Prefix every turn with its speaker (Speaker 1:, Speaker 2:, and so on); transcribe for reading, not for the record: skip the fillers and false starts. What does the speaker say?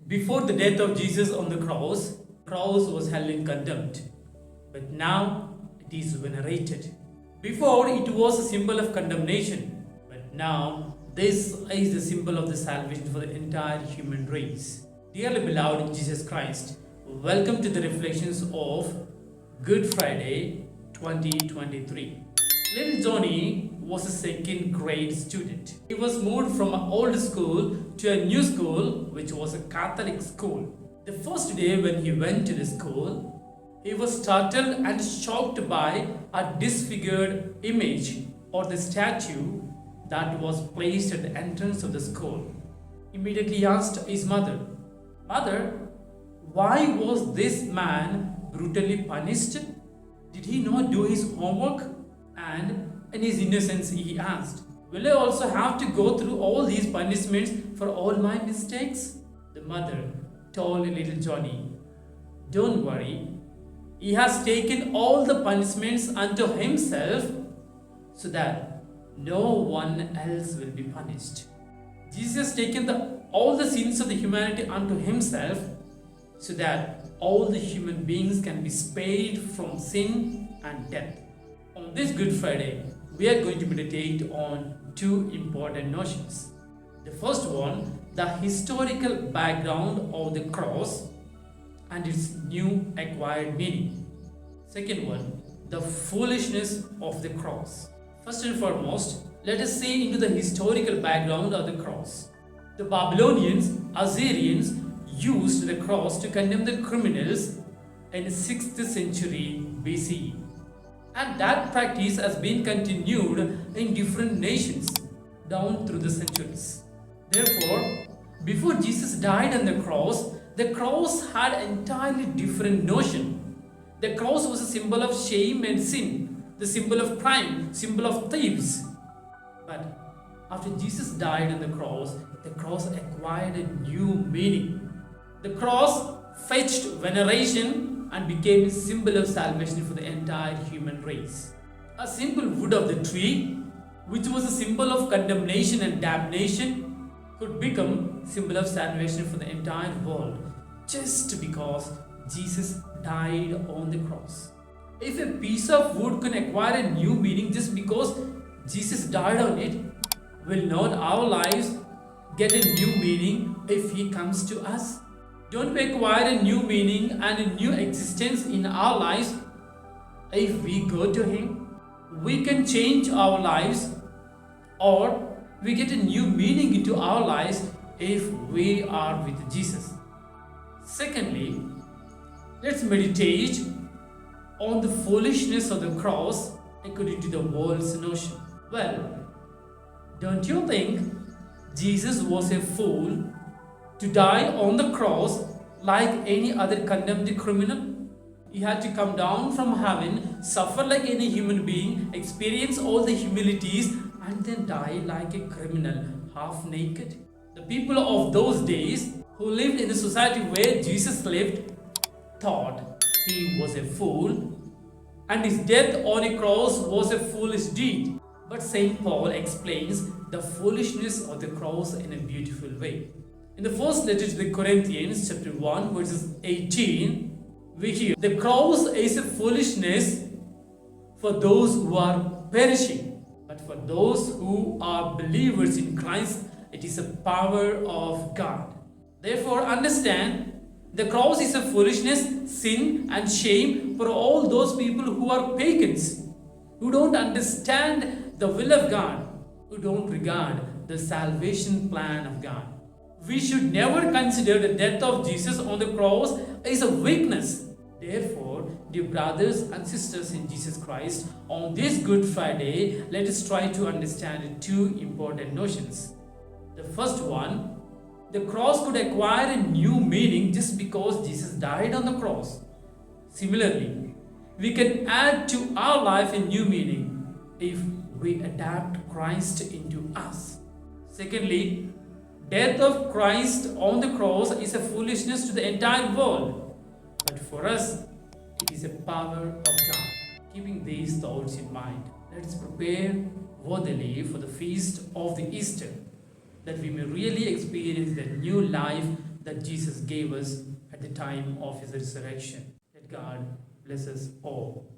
Speaker 1: Before the death of Jesus on the cross was held in contempt. But now it is venerated. Before it was a symbol of condemnation, but now this is the symbol of the salvation for the entire human race. Dearly beloved in Jesus Christ, welcome to the reflections of Good Friday 2023. Little Johnny was a second grade student. He was moved from an old school to a new school, which was a Catholic school. The first day when he went to the school, he was startled and shocked by a disfigured image or the statue that was placed at the entrance of the school. Immediately he asked his mother, "Mother, why was this man brutally punished? Did he not do his homework?" And in his innocence he asked, "Will I also have to go through all these punishments for all my mistakes?" The mother told little Johnny, "Don't worry. He has taken all the punishments unto himself so that no one else will be punished." Jesus has taken all the sins of the humanity unto himself so that all the human beings can be spared from sin and death. On this Good Friday, we are going to meditate on two important notions. The first one, the historical background of the cross and its new acquired meaning. Second one, the foolishness of the cross. First and foremost, let us see into the historical background of the cross. The Babylonians, Assyrians used the cross to condemn the criminals in the 6th century BCE. And that practice has been continued in different nations down through the centuries. Therefore, before Jesus died on the cross had an entirely different notion. The cross was a symbol of shame and sin, the symbol of crime, symbol of thieves. But after Jesus died on the cross acquired a new meaning. The cross fetched veneration and became a symbol of salvation for the entire human race. A simple wood of the tree, which was a symbol of condemnation and damnation, could become a symbol of salvation for the entire world just because Jesus died on the cross. If a piece of wood can acquire a new meaning just because Jesus died on it, will not our lives get a new meaning if He comes to us? Don't we acquire a new meaning and a new existence in our lives if we go to Him? We can change our lives, or we get a new meaning into our lives if we are with Jesus. Secondly, let's meditate on the foolishness of the cross according to the world's notion. Well, don't you think Jesus was a fool to die on the cross like any other condemned criminal? He had to come down from heaven, suffer like any human being, experience all the humilities, and then die like a criminal, half naked. The people of those days who lived in the society where Jesus lived thought he was a fool, and his death on a cross was a foolish deed. But St. Paul explains the foolishness of the cross in a beautiful way. In the first letter to the Corinthians, chapter 1, verses 18, we hear, "The cross is a foolishness for those who are perishing, but for those who are believers in Christ, it is a power of God." Therefore, understand, the cross is a foolishness, sin, and shame for all those people who are pagans, who don't understand the will of God, who don't regard the salvation plan of God. We should never consider the death of Jesus on the cross as a weakness. Therefore, dear brothers and sisters in Jesus Christ, on this Good Friday, let us try to understand two important notions. The first one, the cross could acquire a new meaning just because Jesus died on the cross. Similarly, we can add to our life a new meaning if we adapt Christ into us. Secondly, death of Christ on the cross is a foolishness to the entire world, but for us, it is a power of God. Keeping these thoughts in mind, let us prepare worthily for the feast of the Easter, that we may really experience the new life that Jesus gave us at the time of his resurrection. Let God bless us all.